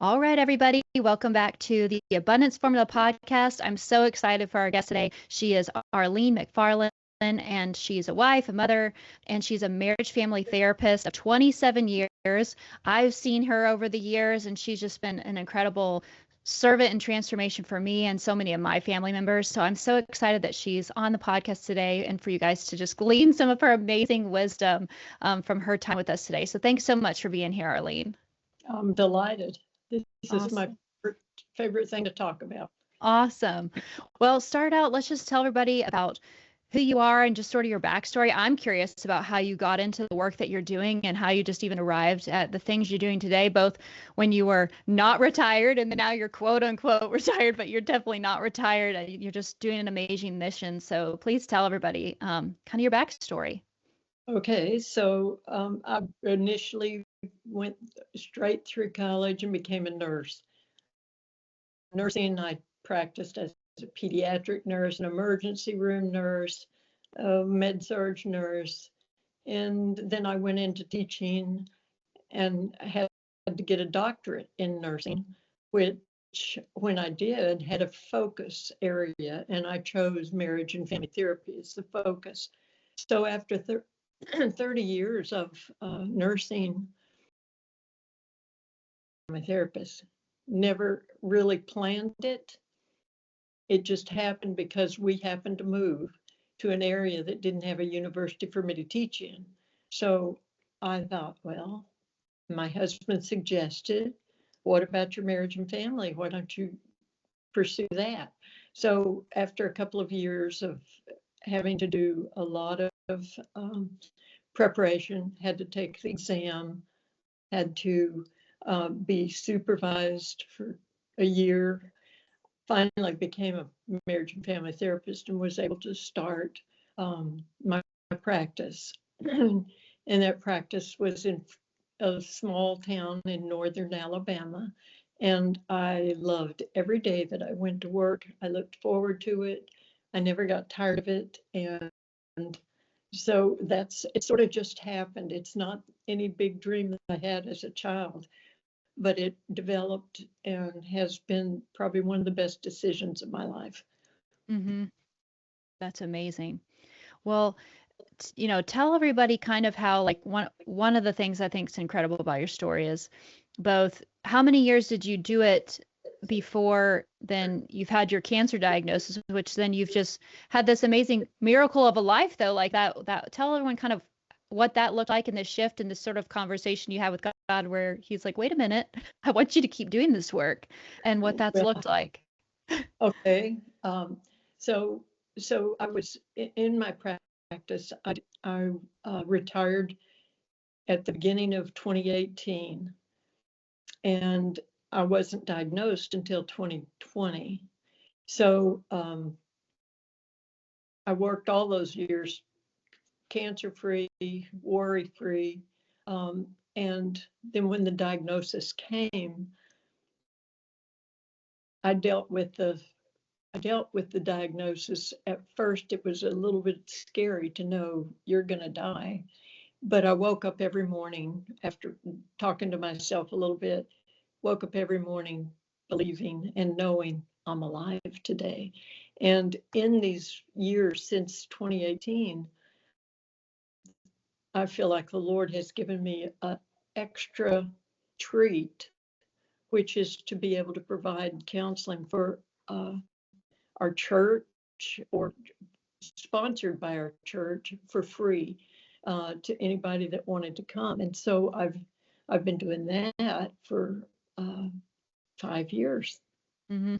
All right, everybody, welcome back to the Abundance Formula podcast. I'm so excited for our guest today. She is Arlene McFarland, and she's a wife, a mother, and she's a marriage family therapist of 27 years. I've seen her over the years, and she's just been an incredible servant and transformation for me and so many of my family members. So I'm so excited that she's on the podcast today and for you guys to just glean some of her amazing wisdom from her time with us today. So thanks so much for being here, Arlene. I'm delighted. This is my Awesome. favorite thing to talk about. Awesome. Well, start out, let's just tell everybody about who you are and just sort of your backstory. I'm curious about how you got into the work that you're doing and how you just even arrived at the things you're doing today, both when you were not retired and then now you're quote unquote retired, but you're definitely not retired. You're just doing an amazing mission. So please tell everybody kind of your backstory. Okay, so I initially went straight through college and became a nurse. Nursing, I practiced as a pediatric nurse, an emergency room nurse, a med-surg nurse, and then I went into teaching and had to get a doctorate in nursing, which when I did had a focus area, and I chose marriage and family therapy as the focus. So after 30 years of nursing, I'm a therapist. Never really planned it. It just happened because we happened to move to an area that didn't have a university for me to teach in. So I thought, well, my husband suggested, what about your marriage and family? Why don't you pursue that? So after a couple of years of having to do a lot of preparation, had to take the exam, had to be supervised for a year, finally became a marriage and family therapist and was able to start my practice. And that practice was in a small town in northern Alabama. And I loved every day that I went to work. I looked forward to it. I never got tired of it. And so it sort of just happened. It's not any big dream that I had as a child, but it developed and has been probably one of the best decisions of my life. Mm-hmm. That's amazing. Well, tell everybody kind of how, like, one of the things I think is incredible about your story is both how many years did you do it before then you've had your cancer diagnosis, which then you've just had this amazing miracle of a life, though, like that tell everyone kind of what that looked like in this shift and this sort of conversation you had with God where he's like, wait a minute, I want you to keep doing this work, and what that's Well, looked like. okay. So I was in my practice. I retired at the beginning of 2018, and I wasn't diagnosed until 2020. So I worked all those years cancer-free, worry-free. And then when the diagnosis came, I dealt with the diagnosis. At first, it was a little bit scary to know you're going to die. But I woke up every morning after talking to myself a little bit, woke up every morning believing and knowing I'm alive today. And in these years since 2018, I feel like the Lord has given me an extra treat, which is to be able to provide counseling for our church or sponsored by our church for free to anybody that wanted to come. And so I've been doing that for 5 years. Mm-hmm.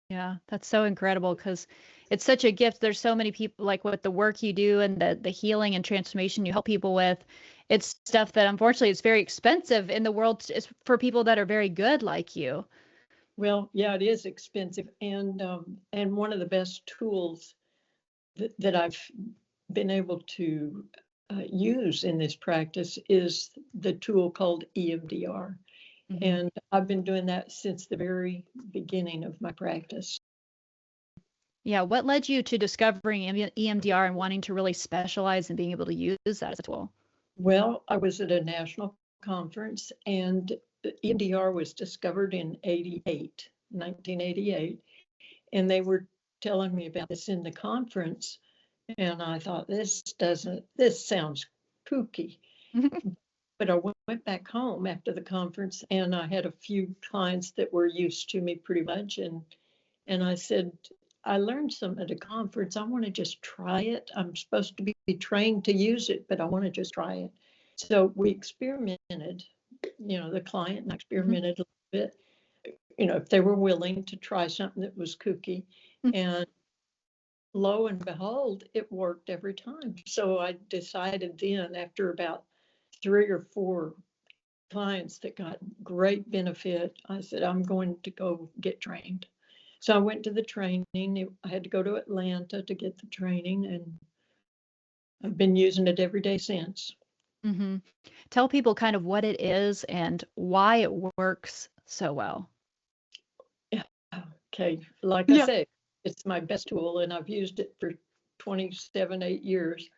Yeah, that's so incredible because it's such a gift. There's so many people, like, with the work you do and the healing and transformation you help people with. It's stuff that unfortunately is very expensive in the world. It's for people that are very good like you. Well, yeah, it is expensive, and one of the best tools that I've been able to use in this practice is the tool called EMDR. Mm-hmm. And I've been doing that since the very beginning of my practice. Yeah, what led you to discovering EMDR and wanting to really specialize in being able to use that as a tool? Well, I was at a national conference and EMDR was discovered in 1988, and they were telling me about this in the conference, and I thought, this sounds kooky. But I went back home after the conference, and I had a few clients that were used to me pretty much, and I said, I learned something at a conference. I want to just try it. I'm supposed to be trained to use it, but I want to just try it. So we experimented, the client and I experimented a little bit, if they were willing to try something that was kooky. And lo and behold, it worked every time. So I decided then, after about 3 or 4 clients that got great benefit, I said, I'm going to go get trained. So I went to the training. I had to go to Atlanta to get the training, and I've been using it every day since. Mm-hmm. Tell people kind of what it is and why it works so well. Yeah. Okay. Like I say, it's my best tool, and I've used it for 8 years.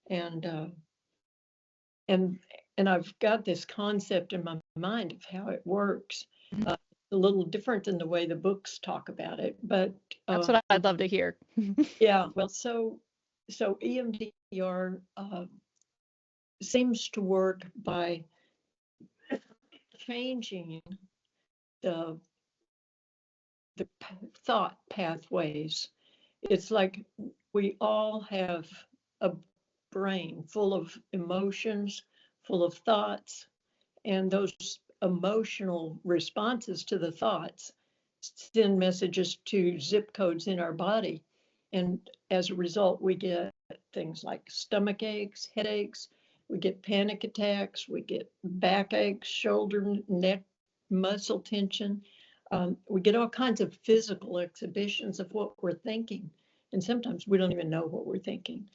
And I've got this concept in my mind of how it works. A little different than the way the books talk about it, but that's what I'd love to hear. Yeah, well, so EMDR seems to work by changing the thought pathways. It's like we all have a brain full of emotions, full of thoughts, and those emotional responses to the thoughts send messages to zip codes in our body. And as a result, we get things like stomach aches, headaches, we get panic attacks, we get backaches, shoulder, neck, muscle tension. We get all kinds of physical exhibitions of what we're thinking. And sometimes we don't even know what we're thinking.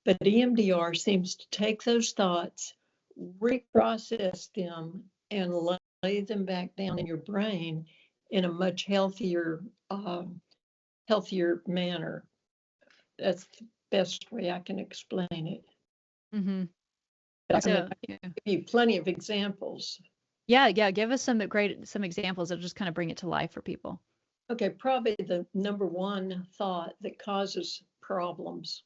But EMDR seems to take those thoughts, reprocess them, and lay them back down in your brain in a much healthier manner. That's the best way I can explain it. Mm-hmm. I can give you plenty of examples. Yeah, give us some examples that'll just kind of bring it to life for people. Okay, probably the number one thought that causes problems.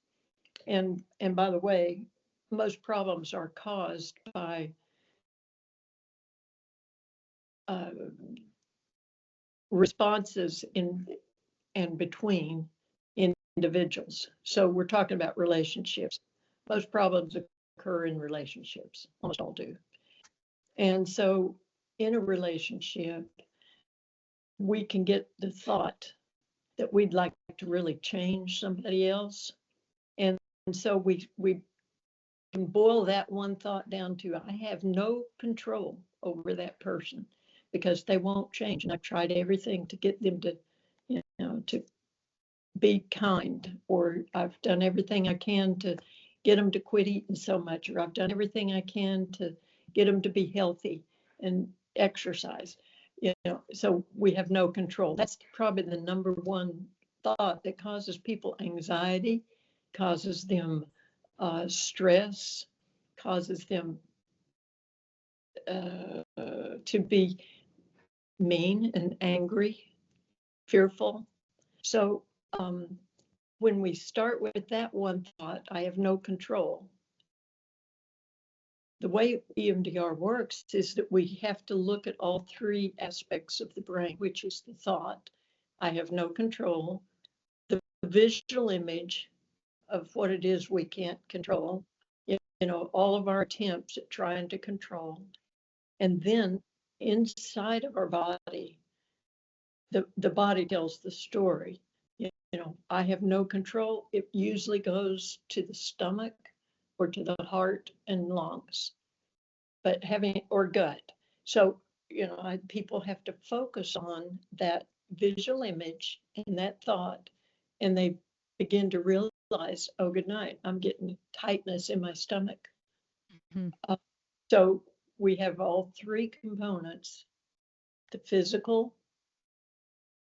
And by the way, most problems are caused by responses in and between individuals. So we're talking about relationships. Most problems occur in relationships, almost all do. And so in a relationship, we can get the thought that we'd like to really change somebody else. And so we can boil that one thought down to, I have no control over that person because they won't change. And I've tried everything to get them to, to be kind, or I've done everything I can to get them to quit eating so much, or I've done everything I can to get them to be healthy and exercise. So we have no control. That's probably the number one thought that causes people anxiety, causes them stress, causes them to be mean and angry, fearful. So when we start with that one thought, I have no control. The way EMDR works is that we have to look at all 3 aspects of the brain, which is the thought, I have no control, the visual image of what it is we can't control, all of our attempts at trying to control, and then inside of our body, the body tells the story. I have no control. It usually goes to the stomach or to the heart and lungs, or gut. So, people have to focus on that visual image and that thought, and they begin to realize, oh, good night, I'm getting tightness in my stomach. Mm-hmm. So we have all 3 components: the physical,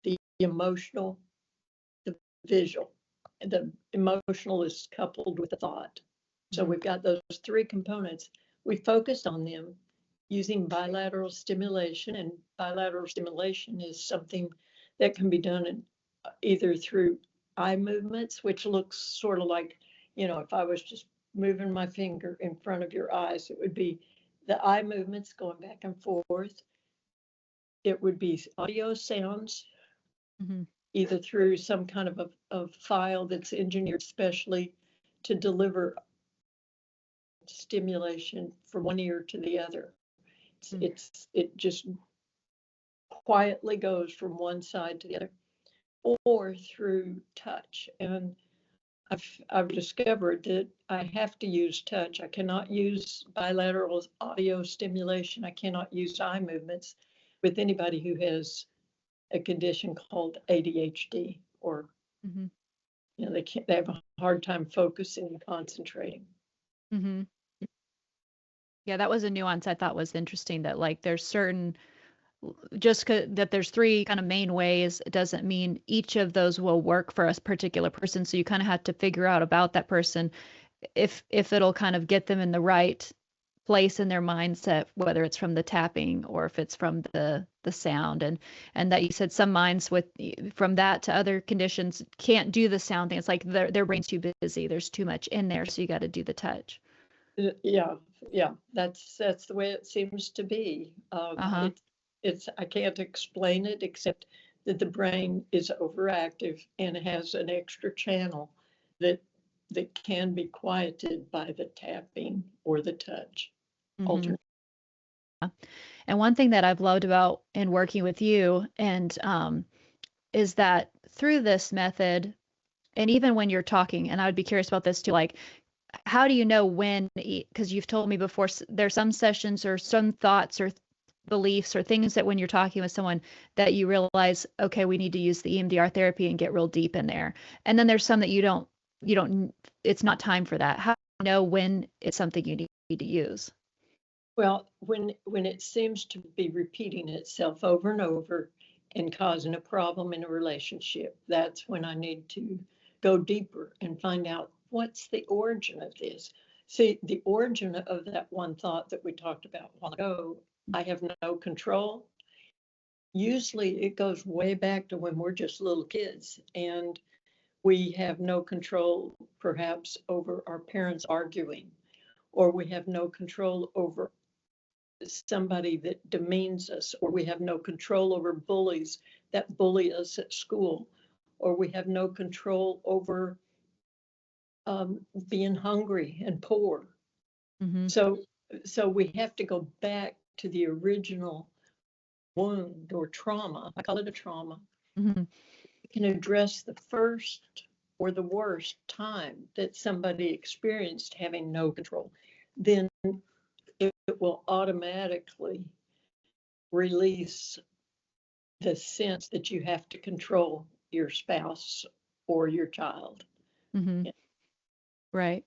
the emotional, the visual. The emotional is coupled with the thought. So we've got those 3 components. We focus on them, using bilateral stimulation, and bilateral stimulation is something that can be done either through eye movements, which looks sort of like, if I was just moving my finger in front of your eyes, it would be the eye movements going back and forth. It would be audio sounds, Mm-hmm. either through some kind of a file that's engineered specially to deliver stimulation from one ear to the other. It just quietly goes from one side to the other, or through touch. And I've discovered that I have to use touch. I cannot use bilateral audio stimulation. I cannot use eye movements with anybody who has a condition called ADHD, or Mm-hmm. they have a hard time focusing and concentrating. Mm-hmm. Yeah, that was a nuance I thought was interesting, that like there's certain, that there's three kind of main ways, it doesn't mean each of those will work for a particular person. So you kind of have to figure out about that person if it'll kind of get them in the right place in their mindset, whether it's from the tapping or if it's from the sound. And that you said some minds from that to other conditions can't do the sound thing. It's like their brain's too busy. There's too much in there. So you got to do the touch. Yeah, that's the way it seems to be. Uh-huh. It's I can't explain it except that the brain is overactive and has an extra channel that can be quieted by the tapping or the touch. Mm-hmm. Alternate. And one thing that I've loved about in working with you and is that through this method, and even when you're talking, and I would be curious about this too, like how do you know when, because you've told me before, there's some sessions or some thoughts or beliefs or things that when you're talking with someone that you realize, okay, we need to use the EMDR therapy and get real deep in there. And then there's some that you don't, it's not time for that. How do you know when it's something you need to use? Well, when it seems to be repeating itself over and over and causing a problem in a relationship, that's when I need to go deeper and find out what's the origin of this. See, the origin of that one thought that we talked about a while ago, I have no control. Usually it goes way back to when we're just little kids and we have no control perhaps over our parents arguing, or we have no control over somebody that demeans us, or we have no control over bullies that bully us at school, or we have no control over being hungry and poor. Mm-hmm. So we have to go back to the original wound or trauma. I call it a trauma. Mm-hmm. We can address the first or the worst time that somebody experienced having no control. Then it will automatically release the sense that you have to control your spouse or your child. Mm-hmm. Right.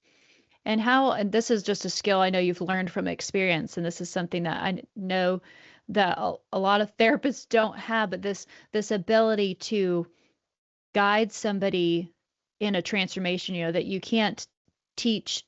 And this is just a skill I know you've learned from experience, and this is something that I know that a lot of therapists don't have, but this ability to guide somebody in a transformation, that you can't teach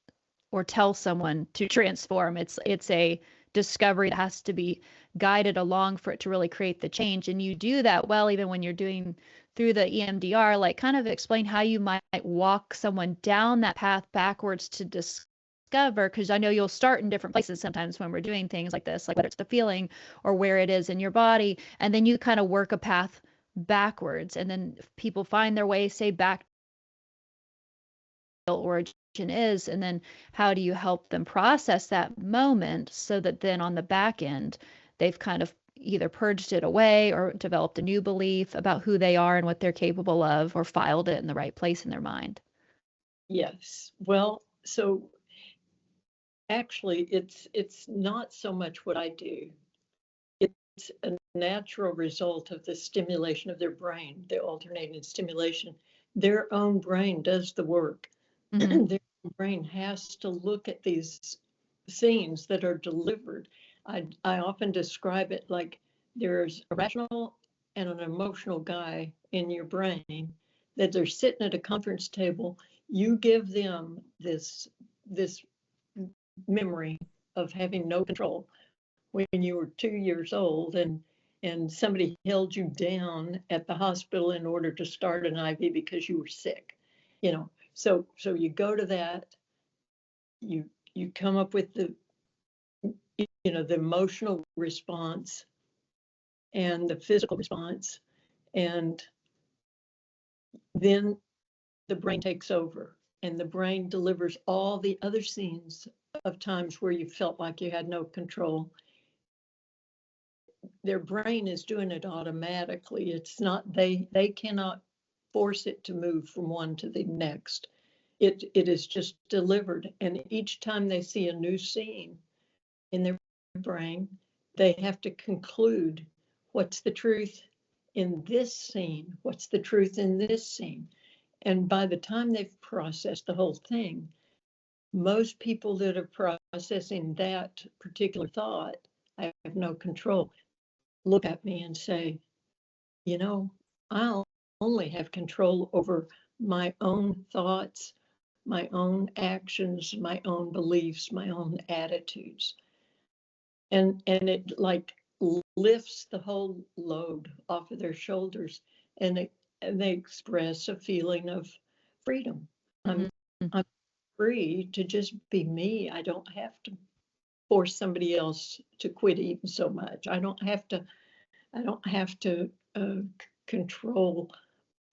or tell someone to transform. It's a discovery that has to be guided along for it to really create the change. And you do that well, even when you're doing through the EMDR, like kind of explain how you might walk someone down that path backwards to discover, because I know you'll start in different places sometimes when we're doing things like this, like whether it's the feeling or where it is in your body, and then you kind of work a path backwards, and then people find their way, say, back to origin is, and then how do you help them process that moment so that then on the back end they've kind of either purged it away or developed a new belief about who they are and what they're capable of, or filed it in the right place in their mind. Yes. Well, so actually it's not so much what I do. It's a natural result of the stimulation of their brain, the alternating stimulation. Their own brain does the work. Mm-hmm. Their brain has to look at these scenes that are delivered. I often describe it like there's a rational and an emotional guy in your brain, that they're sitting at a conference table. You give them this memory of having no control when you were 2 years old and somebody held you down at the hospital in order to start an IV because you were sick, So you go to that, you come up with the emotional response and the physical response, and then the brain takes over, and the brain delivers all the other scenes of times where you felt like you had no control. Their brain is doing it automatically. It's not, they cannot force it to move from one to the next. It is just delivered. And each time they see a new scene in their brain, they have to conclude, what's the truth in this scene? What's the truth in this scene? And by the time they've processed the whole thing, most people that are processing that particular thought, I have no control, look at me and say, I only have control over my own thoughts, my own actions, my own beliefs, my own attitudes. And it like lifts the whole load off of their shoulders, and they express a feeling of freedom. I'm free to just be me. I don't have to force somebody else to quit eating so much. I don't have to control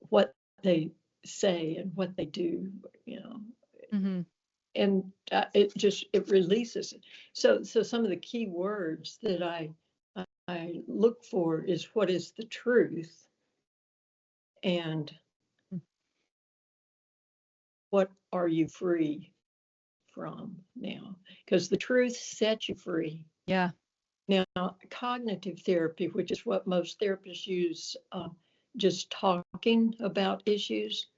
what they say and what they do, and it releases it. So some of the key words that I look for is, what is the truth, and what are you free from now? Because the truth sets you free. Yeah. Now, cognitive therapy, which is what most therapists use, just talking about issues,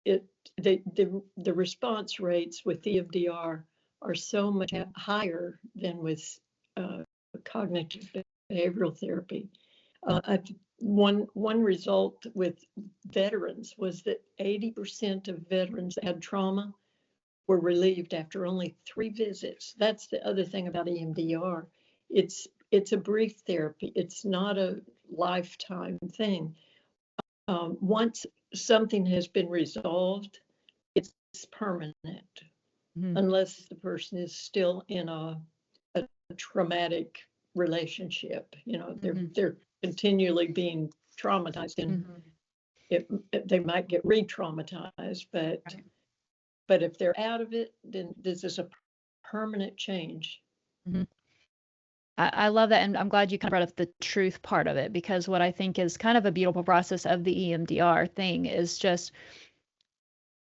the response rates with EMDR are so much higher than with cognitive behavioral therapy. One result with veterans was that 80% of veterans that had trauma were relieved after only 3 visits. That's the other thing about EMDR. It's a brief therapy. It's not a lifetime thing. Once something has been resolved, it's permanent, unless the person is still in a traumatic relationship. They're continually being traumatized, and they might get re-traumatized, but Right. But if they're out of it, then this is a permanent change. I love that. And I'm glad you kind of brought up the truth part of it, because what I think is kind of a beautiful process of the EMDR thing is just,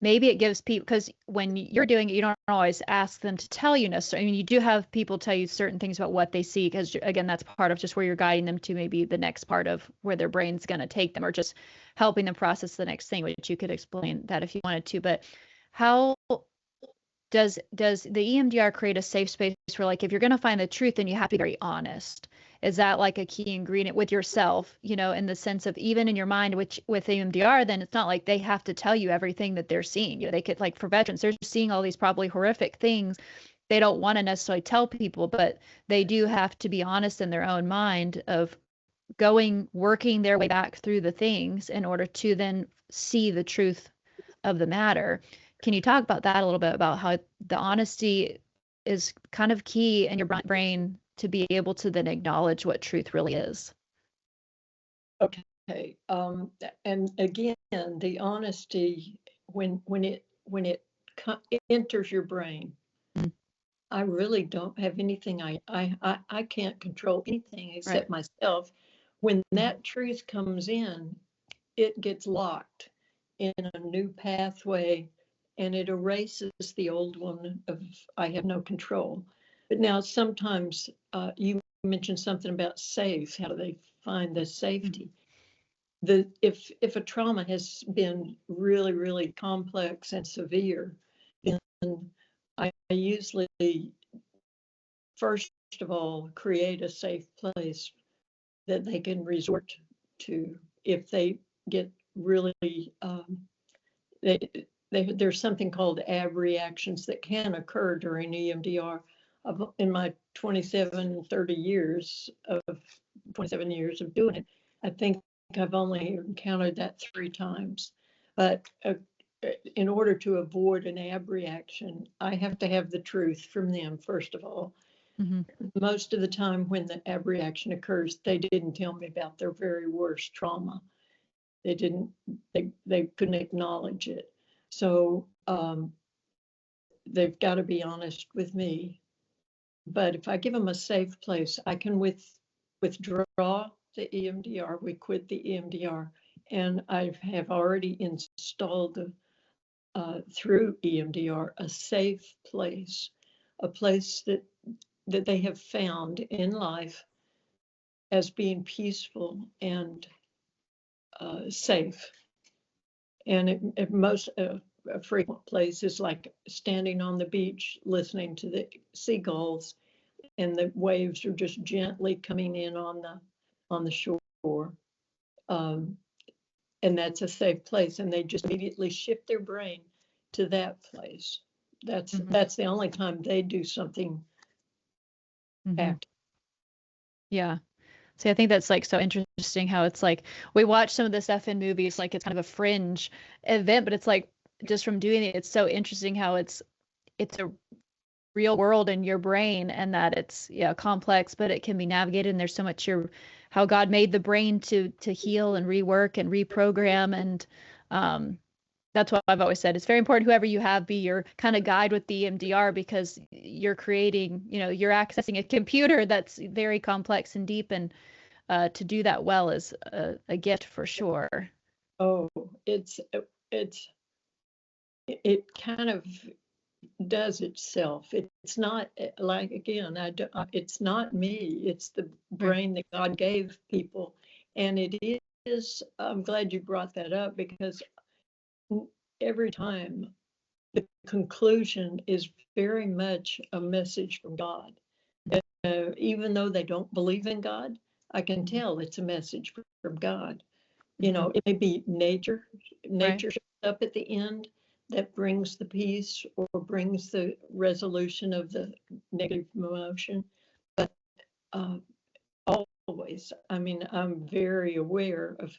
maybe it gives people, because when you're doing it, you don't always ask them to tell you necessarily. I mean, you do have people tell you certain things about what they see, because again, that's part of just where you're guiding them to maybe the next part of where their brain's going to take them, or just helping them process the next thing, which you could explain that if you wanted to. But how does the EMDR create a safe space for, like, if you're going to find the truth, then you have to be very honest? Is that like a key ingredient with yourself, in the sense of, even in your mind, which with EMDR, then it's not like they have to tell you everything that they're seeing. They could, like, for veterans, they're seeing all these probably horrific things. They don't want to necessarily tell people, but they do have to be honest in their own mind of working their way back through the things in order to then see the truth of the matter. Can you talk about that a little bit, about how the honesty is kind of key in your brain to be able to then acknowledge what truth really is? Okay. And again, the honesty, when it enters your brain, I really don't have anything. I can't control anything except myself. When that truth comes in, it gets locked in a new pathway, and it erases the old one of, I have no control. But now sometimes you mentioned something about safe. How do they find the safety? If a trauma has been really, really complex and severe, then I usually, first of all, create a safe place that they can resort to if they get really, there's something called ab reactions that can occur during EMDR. in my 30 years of 27 years of doing it, I think I've only encountered that 3 times. But in order to avoid an ab reaction, I have to have the truth from them, first of all. Mm-hmm. Most of the time when the ab reaction occurs, they didn't tell me about their very worst trauma. They couldn't acknowledge it. So they've got to be honest with me. But if I give them a safe place, I can withdraw the EMDR. We quit the EMDR, and I have already installed through EMDR a safe place, a place that they have found in life as being peaceful and safe. And a frequent place is like standing on the beach, listening to the seagulls, and the waves are just gently coming in on the shore. And that's a safe place, and they just immediately shift their brain to that place. That's the only time they do something active. Yeah. See, I think that's like so interesting how it's like we watch some of the stuff in movies, like it's kind of a fringe event, but it's like just from doing it, it's so interesting how it's a real world in your brain, and that it's complex, but it can be navigated. And there's so much how God made the brain to heal and rework and reprogram. And that's what I've always said. It's very important whoever you have be your kind of guide with the EMDR, because you're creating, you're accessing a computer that's very complex and deep, and to do that well is a gift for sure. Oh, it kind of does itself. It's not like, again, it's not me. It's the brain that God gave people. And it is, I'm glad you brought that up, because every time the conclusion is very much a message from God. Even though they don't believe in God, I can tell it's a message from God. It may be nature shows up at the end that brings the peace or brings the resolution of the negative emotion. But always, I'm very aware of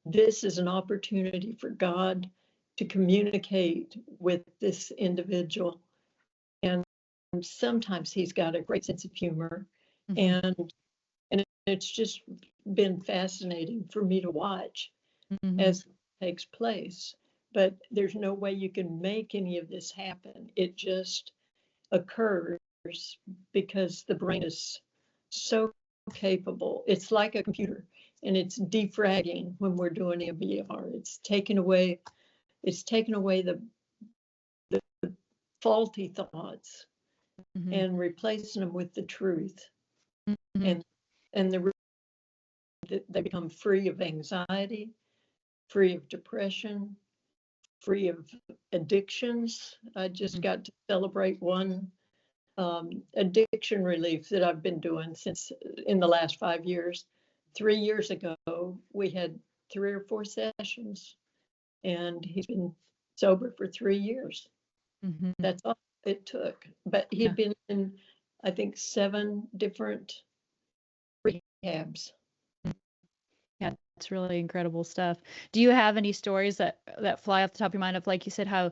this is an opportunity for God to communicate with this individual. And sometimes he's got a great sense of humor. And it's just been fascinating for me to watch as it takes place. But there's no way you can make any of this happen. It just occurs because the brain is so capable. It's like a computer, and it's defragging when we're doing EMDR. It's taking away the faulty thoughts and replacing them with the truth. And they become free of anxiety, free of depression, free of addictions. I just got to celebrate one addiction relief that I've been doing since in the last 5 years. 3 years ago, we had 3 or 4 sessions, and he's been sober for 3 years. That's all it took. But he'd been in, I think, 7 different rehabs. Yeah, it's really incredible stuff. Do you have any stories that fly off the top of your mind of, like you said, how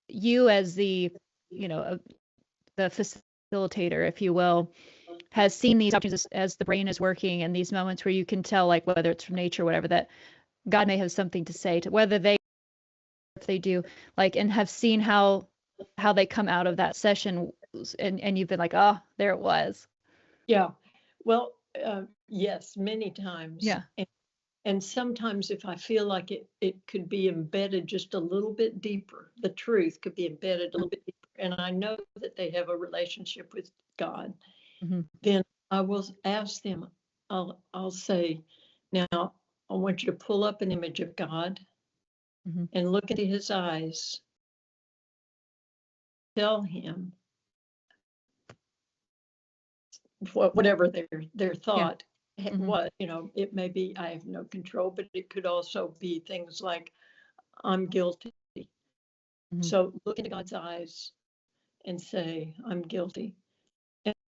you as the, the facilitator, if you will, has seen these opportunities as the brain is working, and these moments where you can tell, like whether it's from nature or whatever, that God may have something to say to whether if they do, like, and have seen how they come out of that session, and you've been like, oh, there it was. Yeah. Well, yes, many times. Yeah. And sometimes if I feel like it could be embedded just a little bit deeper, the truth could be embedded a little bit deeper, and I know that they have a relationship with God, then I will ask them, I'll say, now I want you to pull up an image of God and look into his eyes. Tell him whatever their thought was. It may be, I have no control, but it could also be things like, I'm guilty. So look into God's eyes and say, I'm guilty.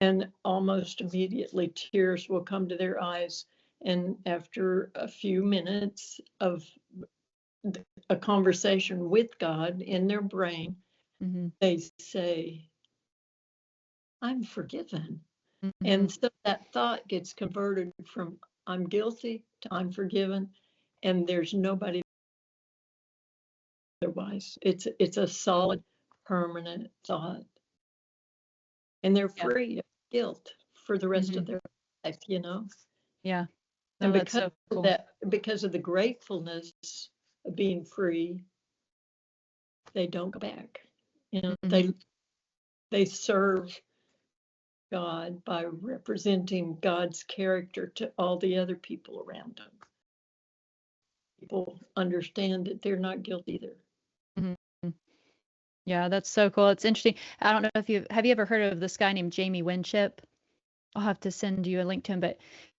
and almost immediately tears will come to their eyes. And after a few minutes of a conversation with God in their brain, they say, I'm forgiven. And so that thought gets converted from I'm guilty to I'm forgiven, and there's nobody otherwise. It's a solid, permanent thought. And they're free of guilt for the rest of their life, you know? Yeah. No, And that's because so of cool. that, because of the gratefulness of being free, they don't go back. You know, they serve God by representing God's character to all the other people around them. People understand that they're not guilty either. Yeah, that's so cool. It's interesting. I don't know if have you ever heard of this guy named Jamie Winship? I'll have to send you a link to him, but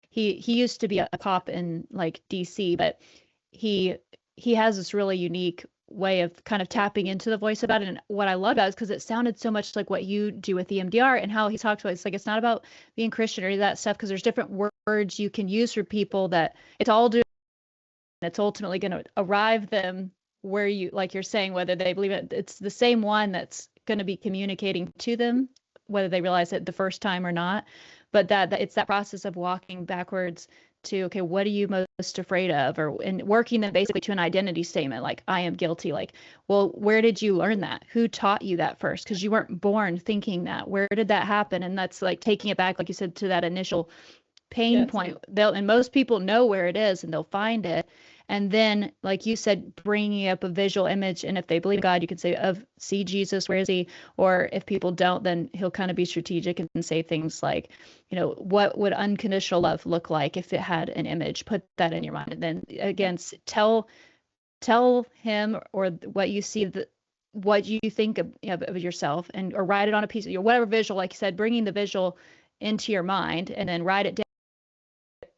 he used to be a cop in like DC, but he he has this really unique way of kind of tapping into the voice about it. And what I love about it is because it sounded so much like what you do with EMDR and how he talks about it's like it's not about being Christian or any of that stuff because there's different words you can use for people that it's all doing it's ultimately going to arrive them where you like you're saying whether they believe it it's the same one that's going to be communicating to them whether they realize it the first time or not but that it's that process of walking backwards to okay what are you most afraid of or and working them basically to an identity statement like I am guilty like well where did you learn that who taught you that first because you weren't born thinking that where did that happen and that's like taking it back like you said to that initial pain point they'll and most people know where it is and they'll find it and then like you said bringing up a visual image and if they believe in God you can say of see Jesus where is he or if people don't then he'll kind of be strategic and say things like you know what would unconditional love look like if it had an image put that in your mind and then again tell him or what you see what you think of yourself and or write it on a piece of your whatever visual like you said bringing the visual into your mind and then write it down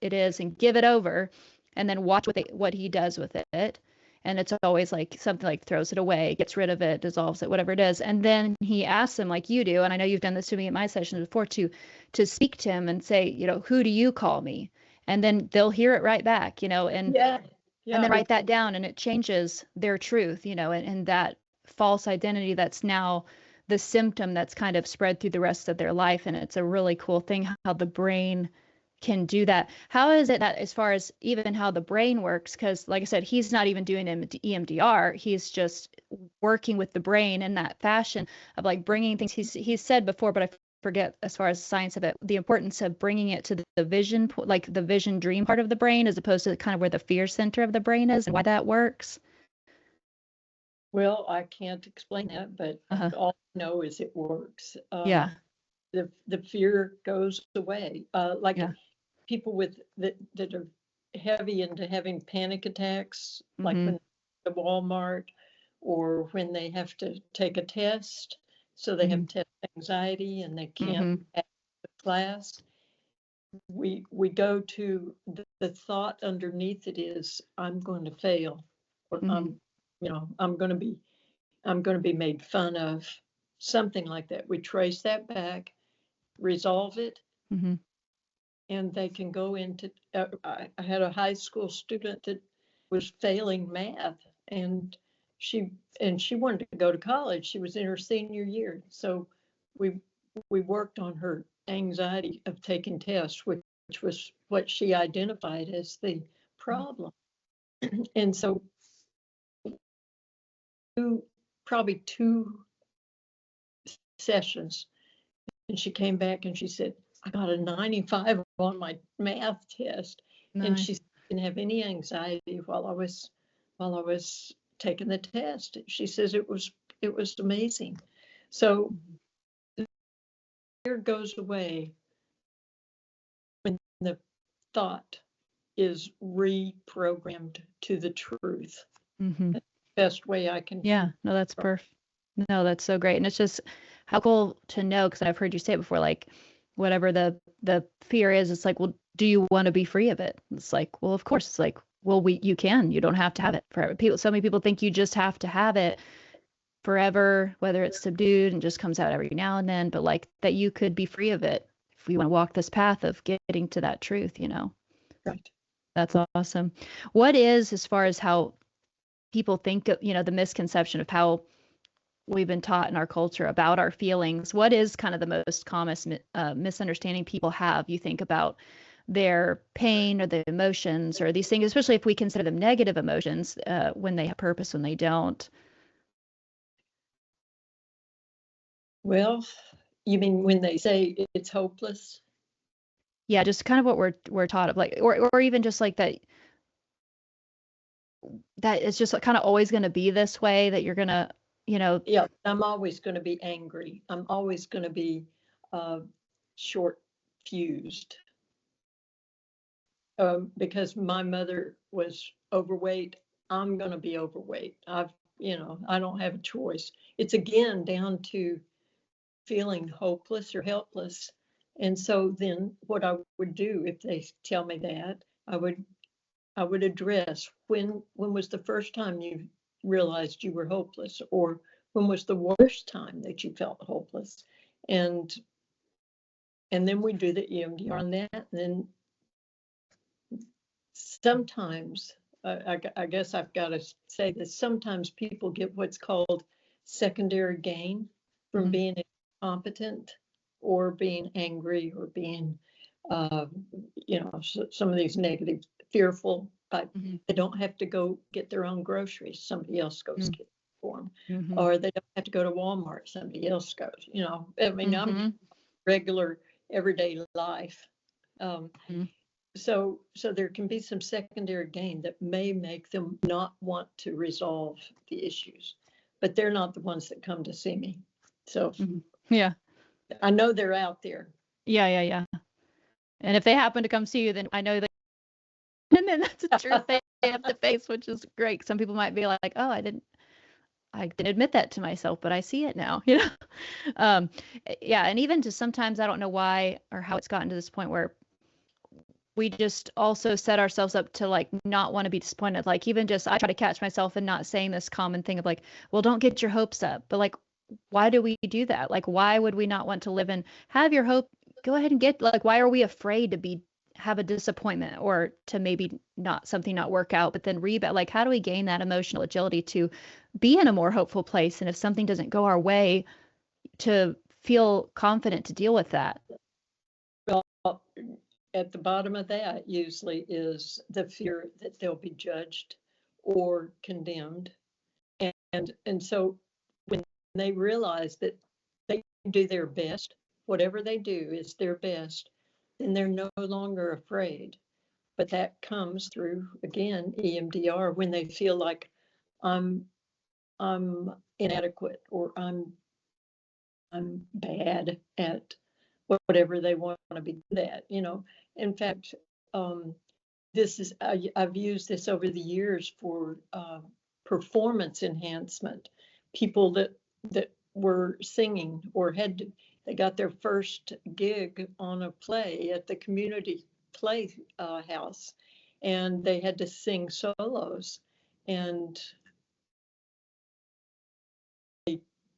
it is and give it over and then watch what he does with it and it's always like something like throws it away gets rid of it dissolves it whatever it is and then he asks him like you do and I know you've done this to me in my sessions before to speak to him and say you know who do you call me and then they'll hear it right back you know and and then write that down and it changes their truth you know and that false identity that's now the symptom that's kind of spread through the rest of their life and it's a really cool thing how the brain can do that. How is it that as far as even how the brain works? Because like I said, he's not even doing EMDR. He's just working with the brain in that fashion of like bringing things he's said before, but I forget as far as the science of it, the importance of bringing it to the vision, like the vision dream part of the brain, as opposed to kind of where the fear center of the brain is and why that works. Well, I can't explain that, but all I know is it works. Yeah. The fear goes away. People with that are heavy into having panic attacks, like when at Walmart or when they have to take a test, so they have test anxiety and they can't pass the class. We go to the thought underneath it is I'm going to fail, or I'm going to be made fun of, something like that. We trace that back, resolve it, and they can go into I had a high school student that was failing math and she wanted to go to college. She was in her senior year, so we worked on her anxiety of taking tests, which was what she identified as the problem. And so probably two sessions and she came back and she said, I got a 95 on my math test. Nice. And she didn't have any anxiety while I was taking the test. She says it was amazing. So fear goes away when the thought is reprogrammed to the truth. That's the best way I can. Yeah, no, that's perfect. No, that's so great. And it's just how cool to know, because I've heard you say it before, like whatever the fear is, it's like, well, do you want to be free of it? It's like, well, of course. It's like, well, you don't have to have it forever. So many people think you just have to have it forever, whether it's subdued and just comes out every now and then, but like that you could be free of it we want to walk this path of getting to that truth, you know. Right. That's awesome. What is, as far as how people think of, you know, the misconception of how we've been taught in our culture about our feelings, what is kind of the most common misunderstanding people have, you think, about their pain or the emotions or these things, especially if we consider them negative emotions, when they have purpose, when they don't? Well, you mean when they say it's hopeless? Yeah, just kind of what we're taught of, like, or even just like that it's just kind of always going to be this way, that you're going to, you know. Yeah, I'm always going to be angry. I'm always going to be uh, short fused because my mother was overweight. I'm going to be overweight. I don't have a choice. It's again down to feeling hopeless or helpless. And so then what I would do if they tell me that, I would address when was the first time you realized you were hopeless, or when was the worst time that you felt hopeless, and then we do the EMDR on that. And then sometimes I guess I've got to say that sometimes people get what's called secondary gain from being incompetent or being angry or being uh, some of these negative, fearful. But they don't have to go get their own groceries. Somebody else goes get them for them. Or they don't have to go to Walmart. Somebody else goes. I mean, I'm regular everyday life. Um, so there can be some secondary gain that may make them not want to resolve the issues, but they're not the ones that come to see me. So Yeah. I know they're out there. Yeah. And if they happen to come see you, then I know that, and then that's the truth they have to face, which is great. Some people might be like, oh, I didn't admit that to myself, but I see it now, you know? Yeah. And even just sometimes, I don't know why or how it's gotten to this point where we just also set ourselves up to like not want to be disappointed. Like, even just, I try to catch myself and not saying this common thing of like, well, don't get your hopes up. But like, why do we do that? Like, why would we not want to live and have your hope? Go ahead and get, like, why are we afraid to have a disappointment, or to maybe not work out, but then rebound? Like, how do we gain that emotional agility to be in a more hopeful place? And if something doesn't go our way, to feel confident to deal with that? Well, at the bottom of that usually is the fear that they'll be judged or condemned. And so when they realize that they do their best, whatever they do is their best, then they're no longer afraid. But that comes through, again, EMDR, when they feel like I'm I'm inadequate, or I'm bad at whatever they want to be good at. In fact, um, I've used this over the years for performance enhancement. People that were singing or they got their first gig on a play at the community play house, and they had to sing solos, and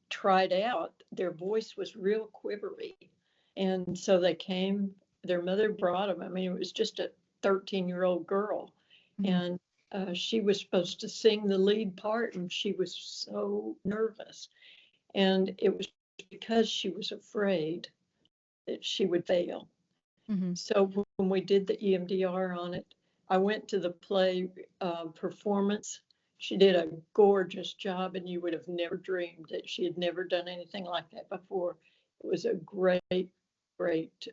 tried out. Their voice was real quivery, and so they came. Their mother brought them. I mean, it was just a 13-year-old girl, and she was supposed to sing the lead part, and she was so nervous. And it was because she was afraid that she would fail. So when we did the EMDR on it, I went to the play performance. She did a gorgeous job, and you would have never dreamed that she had never done anything like that before. It was a great, great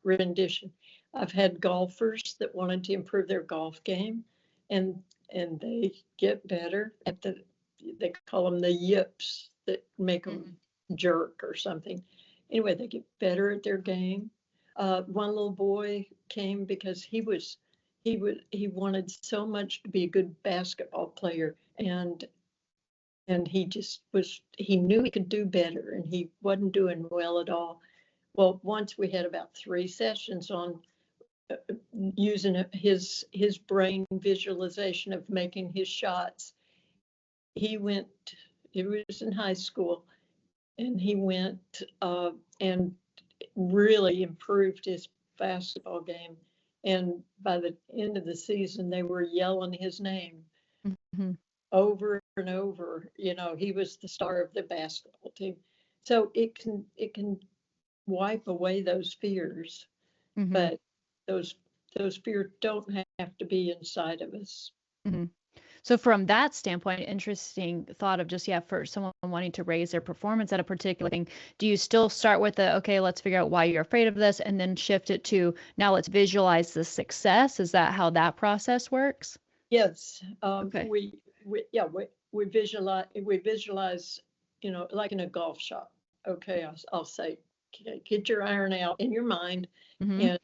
rendition. I've had golfers that wanted to improve their golf game, and they get better at they call them the yips that make them jerk or something. Anyway, they get better at their game. One little boy came because he wanted so much to be a good basketball player, and he knew he could do better, and he wasn't doing well at all. Well, once we had about 3 sessions on using his brain visualization of making his shots. He was in high school, and he went and really improved his basketball game. And by the end of the season, they were yelling his name Mm-hmm. over and over. You know, he was the star of the basketball team. So it can wipe away those fears, Mm-hmm. but those those fears don't have to be inside of us. Mm-hmm. So from that standpoint, interesting thought of just, yeah, for someone wanting to raise their performance at a particular thing, do you still start with the, okay, let's figure out why you're afraid of this, and then shift it to, now let's visualize the success? Is that how that process works? Yes, Okay. we visualize, you know, like in a golf shop. Okay, I'll say, okay, get your iron out in your mind, Mm-hmm.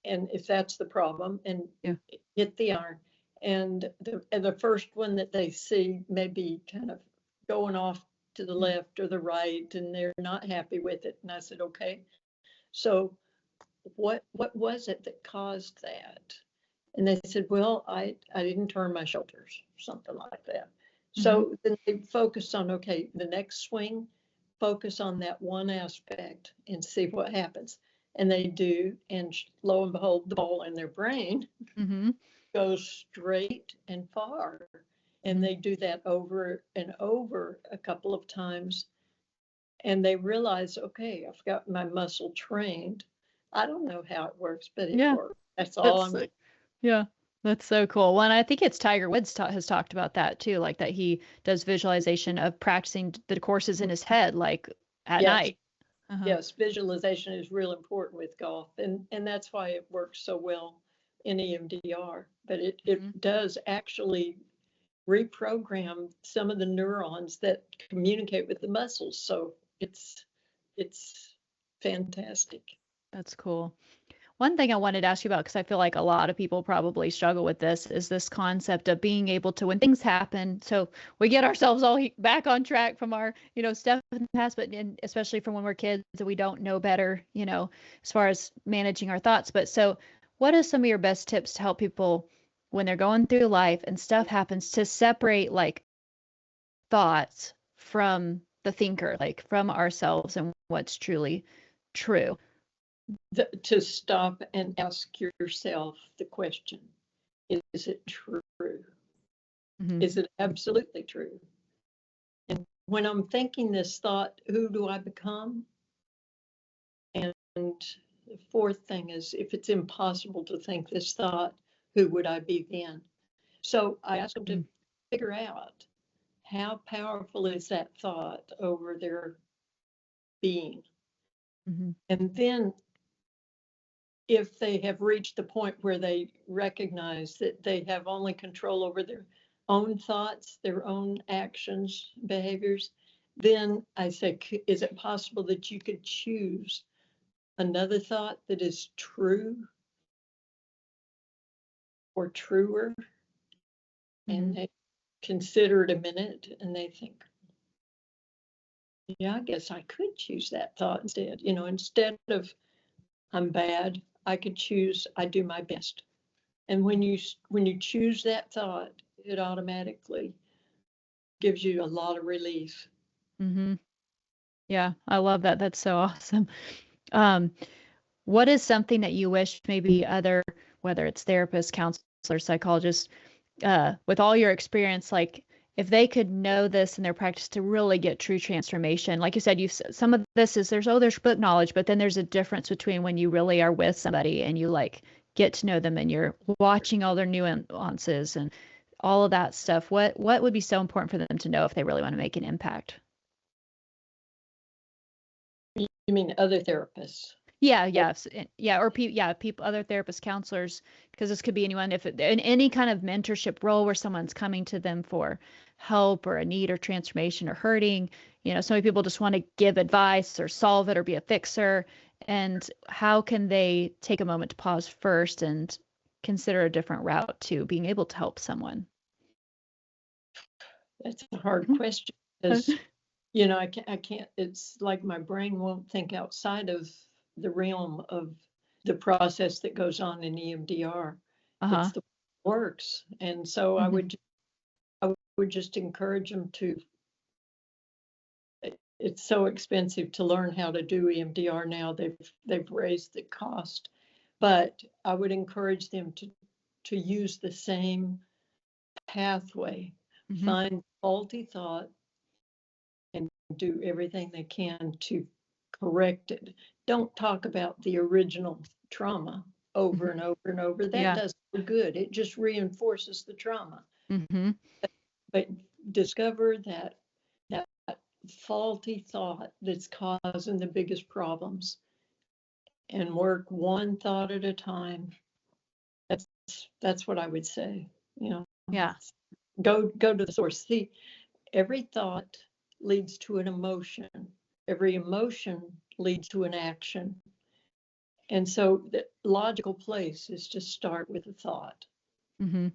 and if that's the problem, and Yeah. hit the iron, and the first one that they see may be kind of going off to the left or the right, and they're not happy with it. And I said, okay, so what was it that caused that? And they said, well, I didn't turn my shoulders, something like that. Mm-hmm. So then they focus on, okay, the next swing, focus on that one aspect and see what happens. And they do, and lo and behold, the ball in their brain Mm-hmm. goes straight and far. And Mm-hmm. they do that over and over a couple of times. And they realize, okay, I've got my muscle trained. I don't know how it works, but it Yeah. works. That's all That's I'm going to. Yeah, that's so cool. Well, and I think it's Tiger Woods has talked about that too, like that he does visualization of practicing the courses in his head, like at Yes, night. Uh-huh. yes, visualization is real important with golf, and that's why it works so well in EMDR. But it Hmm. does actually reprogram some of the neurons that communicate with the muscles. So it's fantastic. That's cool. One thing I wanted to ask you about, because I feel like a lot of people probably struggle with this, is this concept of being able to, when things happen, so we get ourselves all back on track from our, stuff in the past, but especially from when we're kids and we don't know better, as far as managing our thoughts. But so, what are some of your best tips to help people when they're going through life and stuff happens to separate like thoughts from the thinker, like from ourselves and what's truly true? To stop and ask yourself the question, is it true? Hmm. Is it absolutely true? And when I'm thinking this thought, who do I become? And the fourth thing is, if it's impossible to think this thought, who would I be then? So I ask them to figure out, how powerful is that thought over their being? Hmm. And then if they have reached the point where they recognize that they have only control over their own thoughts, their own actions, behaviors, then I say, is it possible that you could choose another thought that is true or truer? Hmm. And they consider it a minute and they think, yeah, I guess I could choose that thought instead. You know, instead of I'm bad, I could choose I do my best. And when you choose that thought, it automatically gives you a lot of relief. Hmm. Yeah, I love that. That's so awesome. Um, what is something that you wish maybe other, whether it's therapists, counselors, psychologists, with all your experience, like if they could know this in their practice to really get true transformation? Like you said, some of this is there's book knowledge, but then there's a difference between when you really are with somebody and you like get to know them and you're watching all their nuances and all of that stuff. What would be so important for them to know if they really want to make an impact? You mean other therapists? Yeah, Or, yeah, yeah, or people, other therapists, counselors, because this could be anyone. If in any kind of mentorship role where someone's coming to them for help or a need or transformation or hurting, so many people just want to give advice or solve it or be a fixer. And how can they take a moment to pause first and consider a different route to being able to help someone? that's a hard Mhm. question because, you know, I can't, it's like my brain won't think outside of the realm of the process that goes on in EMDR. Uh-huh. It's the works. And so Hmm. I would just encourage them to it's so expensive to learn how to do EMDR now. They've raised the cost, but I would encourage them to use the same pathway, Mm-hmm. find faulty thought, and do everything they can to correct it. Don't talk about the original trauma over and over and over. That Yeah. does no good. It just reinforces the trauma. Mm-hmm. But discover that faulty thought that's causing the biggest problems and work one thought at a time. That's what I would say. You know, Yeah. go to the source. See, every thought leads to an emotion. Every emotion leads to an action. And so the logical place is to start with a thought. Mm-hmm.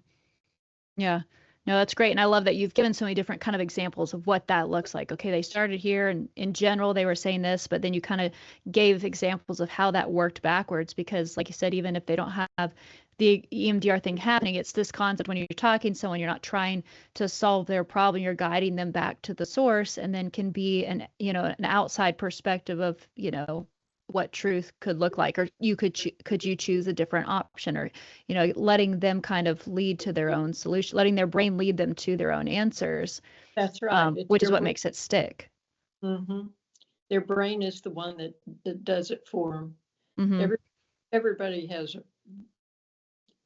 Yeah. No, that's great. And I love that you've given so many different kind of examples of what that looks like. Okay, they started here and in general they were saying this, but then you kind of gave examples of how that worked backwards because like you said, even if they don't have the EMDR thing happening, it's this concept when you're talking to someone, you're not trying to solve their problem, you're guiding them back to the source and then can be an outside perspective of, what truth could look like, or could you choose a different option, or letting them kind of lead to their own solution, letting their brain lead them to their own answers, That's right. which is what makes it stick. Mm-hmm. Their brain is the one that does it for them. Mm-hmm. Everybody has a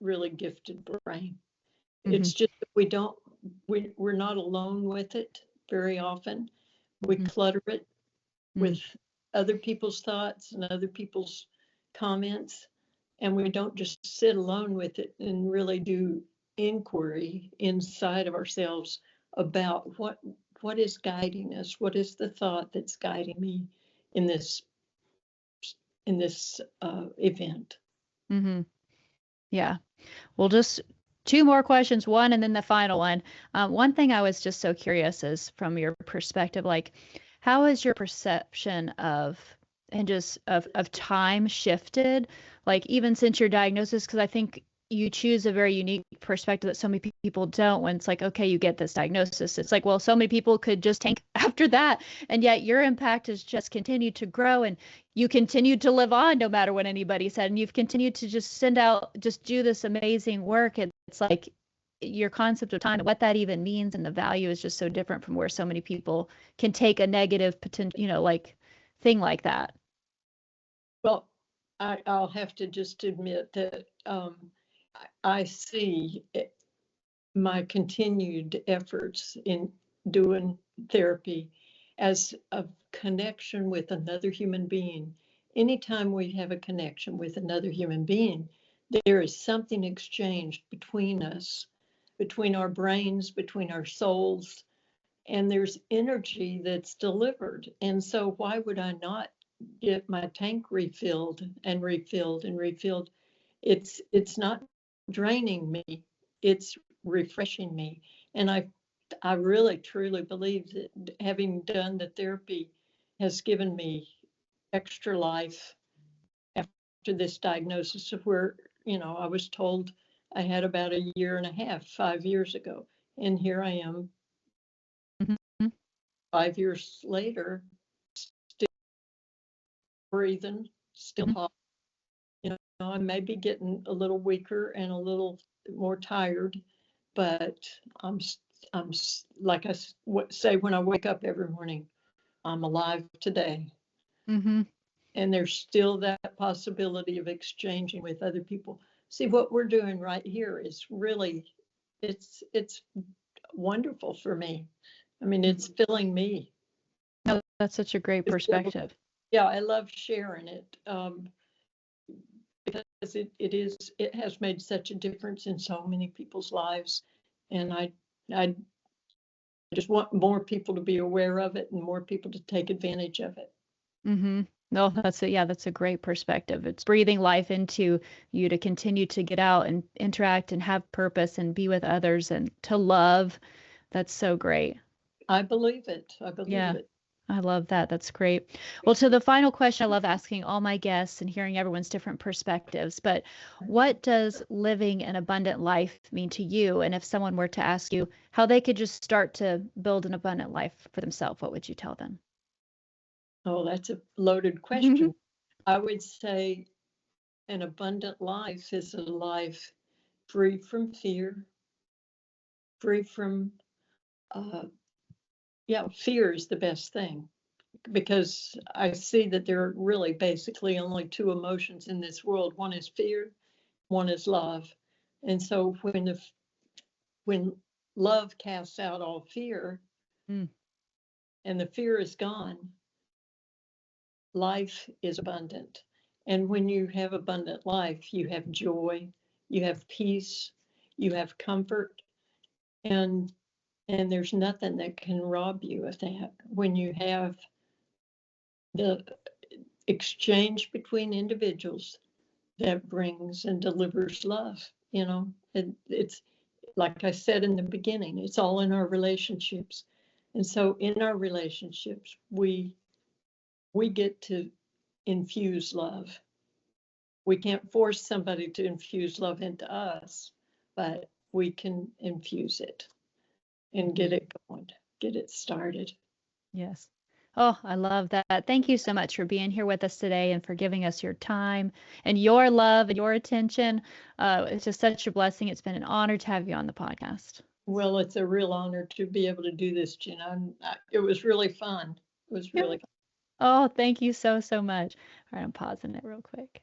really gifted brain. Mm-hmm. It's just that we're not alone with it very often. We Mm-hmm. clutter it Mm-hmm. with other people's thoughts and other people's comments, and we don't just sit alone with it and really do inquiry inside of ourselves about what is guiding us, what is the thought that's guiding me in this event. Mm-hmm. Yeah. Well, just two more questions, one and then the final one. One thing I was just so curious is from your perspective, like, how has your perception of and just of time shifted, like even since your diagnosis? Because I think you choose a very unique perspective that so many people don't. When it's like, okay, you get this diagnosis, it's like, well, so many people could just tank after that, and yet your impact has just continued to grow, and you continued to live on no matter what anybody said, and you've continued to just just do this amazing work. It's like your concept of time and what that even means and the value is just so different from where so many people can take a negative potential, like thing like that. Well, I'll have to just admit that I see my continued efforts in doing therapy as a connection with another human being. Anytime we have a connection with another human being, there is something exchanged between us, between our brains, between our souls, and there's energy that's delivered. And so why would I not get my tank refilled and refilled and refilled? It's not draining me, it's refreshing me. And I really truly believe that having done the therapy has given me extra life after this diagnosis of where, I was told I had about a year and a half, 5 years ago. And here I am Mm-hmm. 5 years later, still breathing, still Mm-hmm. hot. I may be getting a little weaker and a little more tired, but I'm like I say when I wake up every morning, I'm alive today. Mm-hmm. And there's still that possibility of exchanging with other people. See, what we're doing right here is really, it's wonderful for me. I mean, it's filling me. No, that's such a great perspective. Yeah, I love sharing it. Because it has made such a difference in so many people's lives, and I just want more people to be aware of it and more people to take advantage of it. Mm-hmm. No, that's a great perspective. It's breathing life into you to continue to get out and interact and have purpose and be with others and to love. That's so great. I believe it. I believe Yeah. it. I love that. That's great. Well, to the final question, I love asking all my guests and hearing everyone's different perspectives. But what does living an abundant life mean to you? And if someone were to ask you how they could just start to build an abundant life for themselves, what would you tell them? Oh, that's a loaded question. I would say an abundant life is a life free from fear, free from, uh, yeah, fear is the best thing, because I see that there are really basically only two emotions in this world. One is fear, one is love. And so when love casts out all fear Mm. and the fear is gone, life is abundant. And when you have abundant life, you have joy, you have peace, you have comfort, and there's nothing that can rob you of that. When you have the exchange between individuals, that brings and delivers love, it's like I said in the beginning, it's all in our relationships. And so in our relationships, we get to infuse love. We can't force somebody to infuse love into us, but we can infuse it and get it going, get it started. Yes. Oh, I love that. Thank you so much for being here with us today and for giving us your time and your love and your attention. It's just such a blessing. It's been an honor to have you on the podcast. Well, it's a real honor to be able to do this, Gina. It was really fun. It was Yeah. really Oh, thank you so, so much. All right, I'm pausing it real quick.